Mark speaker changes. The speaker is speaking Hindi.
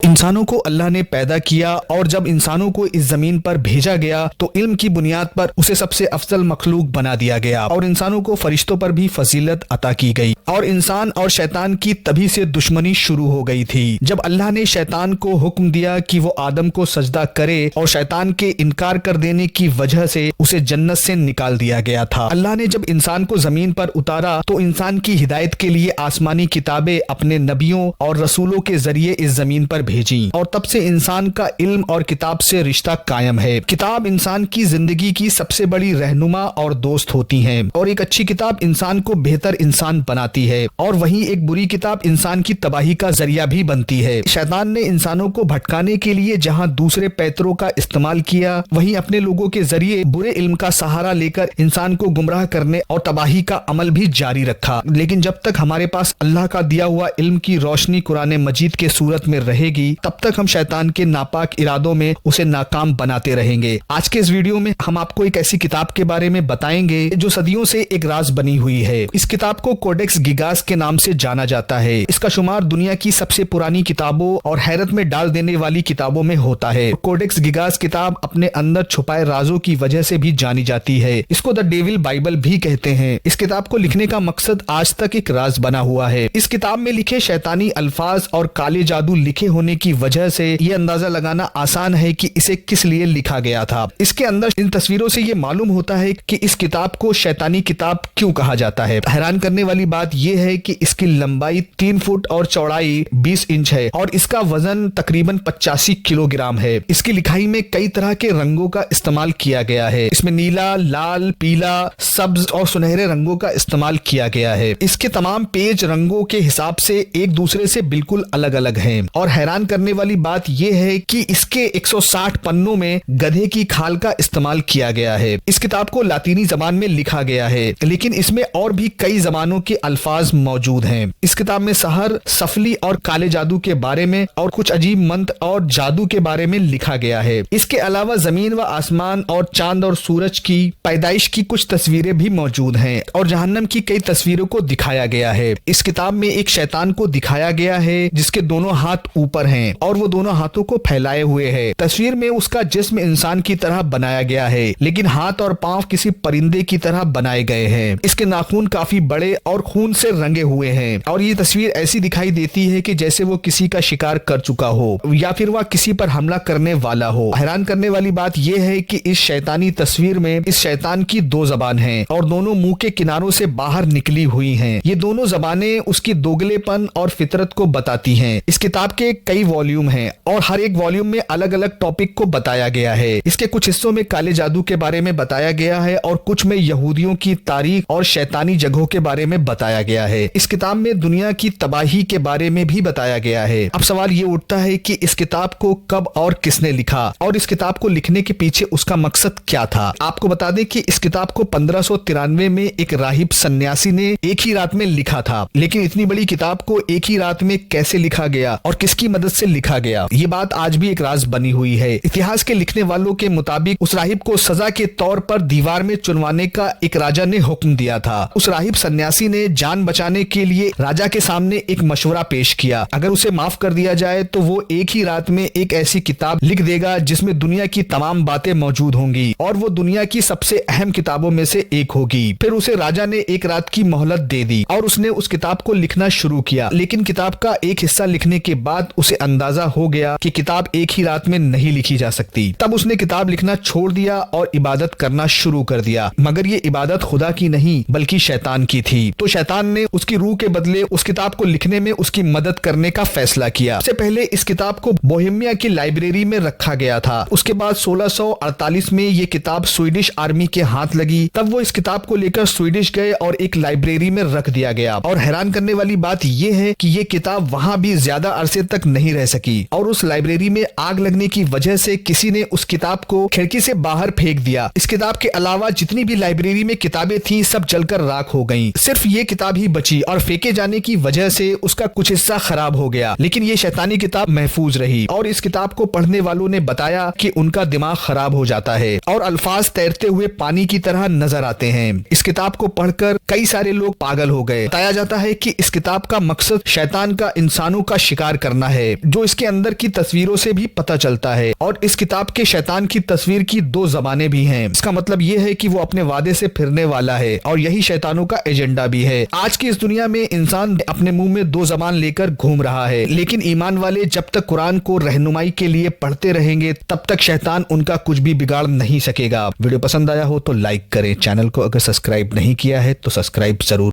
Speaker 1: इंसानों को अल्लाह ने पैदा किया और जब इंसानों को इस जमीन पर भेजा गया तो इल्म की बुनियाद पर उसे सबसे अफजल मखलूक बना दिया गया और इंसानों को फरिश्तों पर भी फजीलत अता की गई और इंसान और शैतान की तभी से दुश्मनी शुरू हो गई थी जब अल्लाह ने शैतान को हुक्म दिया कि वो आदम को सजदा करे और शैतान के इनकार कर देने की वजह से उसे जन्नत से निकाल दिया गया था। अल्लाह ने जब इंसान को जमीन पर उतारा तो इंसान की हिदायत के लिए आसमानी किताबें अपने नबियों और रसूलों के जरिए इस जमीन पर भेजी और तब से इंसान का इल्म और किताब से रिश्ता कायम है। किताब इंसान की जिंदगी की सबसे बड़ी रहनुमा और दोस्त होती है और एक अच्छी किताब इंसान को बेहतर इंसान बनाती है और वहीं एक बुरी किताब इंसान की तबाही का जरिया भी बनती है। शैतान ने इंसानों को भटकाने के लिए जहां दूसरे पैतरों का इस्तेमाल किया वहीं अपने लोगों के जरिए बुरे इल्म का सहारा लेकर इंसान को गुमराह करने और तबाही का अमल भी जारी रखा। लेकिन जब तक हमारे पास अल्लाह का दिया हुआ इल्म की रोशनी कुरान मजीद के सूरत में रहेगी तब तक हम शैतान के नापाक इरादों में उसे नाकाम बनाते रहेंगे। आज के इस वीडियो में हम आपको एक ऐसी किताब के बारे में बताएंगे जो सदियों से एक राज बनी हुई है। इस किताब को कोडेक्स गिगास के नाम से जाना जाता है। इसका शुमार दुनिया की सबसे पुरानी किताबों और हैरत में डाल देने वाली किताबों में होता है। कोडेक्स गिगास किताब अपने अंदर छुपाए राजों की वजह से भी जानी जाती है। इसको द डेविल बाइबल भी कहते हैं। इस किताब को लिखने का मकसद आज तक एक राज बना हुआ है। इस किताब में लिखे शैतानी अल्फाज और काले जादू लिखे होने की वजह से ये अंदाजा लगाना आसान है कि इसे किस लिए लिखा गया था। इसके अंदर इन तस्वीरों से ये मालूम होता है कि इस किताब को शैतानी किताब क्यों कहा जाता है। हैरान करने वाली बात यह है कि इसकी लंबाई 3 फुट और चौड़ाई 20 इंच है और इसका वजन तकरीबन 85 किलोग्राम है। इसकी लिखाई में कई तरह के रंगों का इस्तेमाल किया गया है। इसमें नीला, लाल, पीला, सब्ज और सुनहरे रंगों का इस्तेमाल किया गया है। इसके तमाम पेज रंगों के हिसाब से एक दूसरे से बिल्कुल अलग अलग हैं और हैरान करने वाली बात यह है कि इसके 160 पन्नों में गधे की खाल का इस्तेमाल किया गया है। इस किताब को लातीनी जबान में लिखा गया है लेकिन इसमें और भी कई जबानों के अल्फाज मौजूद हैं। इस किताब में सहर, सफली और काले जादू के बारे में और कुछ अजीब मंत्र और जादू के बारे में लिखा गया है। इसके अलावा जमीन व आसमान और चांद और सूरज की पैदाइश की कुछ तस्वीरें भी मौजूद हैं और जहन्नम की कई तस्वीरों को दिखाया गया है। इस किताब में एक शैतान को दिखाया गया है जिसके दोनों हाथ ऊपर हैं और वो दोनों हाथों को फैलाए हुए है। तस्वीर में उसका जिस्म इंसान की तरह बनाया गया है लेकिन हाथ और पांव किसी परिंदे की तरह बनाए गए हैं। इसके नाखून काफी बड़े और खून से रंगे हुए हैं और ये तस्वीर ऐसी दिखाई देती है कि जैसे वो किसी का शिकार कर चुका हो या फिर वह किसी पर हमला करने वाला हो। हैरान करने वाली बात यह है कि इस शैतानी तस्वीर में इस शैतान की 2 जबान हैं और दोनों मुंह के किनारों से बाहर निकली हुई हैं। ये दोनों जबानें उसकी दोगलेपन और फितरत को बताती हैं। इस किताब के कई वॉल्यूम हैं और हर एक वॉल्यूम में अलग अलग टॉपिक को बताया गया है। इसके कुछ हिस्सों में काले जादू के बारे में बताया गया है और कुछ में यहूदियों की तारीख और शैतानी जगहों के बारे में बताया गया है। इस किताब में दुनिया की तबाही के बारे में भी बताया गया है। अब सवाल ये उठता है कि इस किताब को कब और किसने लिखा और इस किताब को लिखने के पीछे उसका मकसद क्या था। आपको बता दें कि इस किताब को 1593 में एक राहिब सन्यासी ने एक ही रात में लिखा था। लेकिन इतनी बड़ी किताब को एक ही रात में कैसे लिखा गया और किसकी मदद से लिखा गया, ये बात आज भी एक राज बनी हुई है। इतिहास के लिखने वालों के मुताबिक उस राहिब को सजा के तौर पर दीवार में चुनवाने का एक राजा ने हुक्म दिया था। उस राहिब सन्यासी ने जान बचाने के लिए राजा के सामने एक मशवरा पेश किया। अगर उसे माफ कर दिया जाए तो वो एक ही रात में एक ऐसी किताब लिख देगा जिसमें दुनिया की तमाम बातें मौजूद होंगी और वो दुनिया की सबसे अहम किताबों में से एक होगी। फिर उसे राजा ने एक रात की मोहलत दे दी और उसने उस किताब को लिखना शुरू किया। लेकिन किताब का एक हिस्सा लिखने के बाद उसे अंदाजा हो गया कि किताब एक ही रात में नहीं लिखी जा सकती। तब उसने किताब लिखना छोड़ दिया और इबादत करना शुरू कर दिया। मगर ये इबादत खुदा की नहीं बल्कि शैतान की थी। तो शैतान ने उसकी रूह के बदले उस किताब को लिखने में उसकी मदद करने का फैसला किया। सबसे पहले इस किताब को बोहेमिया की लाइब्रेरी में रखा गया था। उसके बाद 1648 में ये किताब स्वीडिश आर्मी के हाथ लगी। तब वो इस किताब को लेकर स्वीडिश गए और एक लाइब्रेरी में रख दिया गया। और हैरान करने वाली बात यह है कि ये किताब वहां भी ज्यादा अरसे तक नहीं रह सकी और उस लाइब्रेरी में आग लगने की वजह से किसी ने उस किताब को खिड़की से बाहर फेंक दिया। इस किताब के अलावा जितनी भी लाइब्रेरी में किताबें थीं सब जलकर राख हो गईं। सिर्फ ये किताब ही बची और फेंके जाने की वजह से उसका कुछ हिस्सा खराब हो गया। लेकिन ये शैतानी किताब महफूज रही और इस किताब को पढ़ने वालों ने बताया कि उनका दिमाग खराब हो जाता है और अल्फाज तैरते हुए पानी की तरह नजर आते हैं। इस किताब को पढ़कर कई सारे लोग पागल हो गए। बताया जाता है कि इस किताब का मकसद शैतान का इंसानों का शिकार करना है है, जो इसके अंदर की तस्वीरों से भी पता चलता है। और इस किताब के शैतान की तस्वीर की 2 ज़बानें भी हैं। इसका मतलब ये है कि वो अपने वादे से फिरने वाला है और यही शैतानों का एजेंडा भी है। आज की इस दुनिया में इंसान अपने मुंह में 2 ज़बान लेकर घूम रहा है, लेकिन ईमान वाले जब तक कुरान को रहनुमाई के लिए पढ़ते रहेंगे तब तक शैतान उनका कुछ भी बिगाड़ नहीं सकेगा। वीडियो पसंद आया हो तो लाइक करें, चैनल को अगर सब्सक्राइब नहीं किया है तो सब्सक्राइब जरूर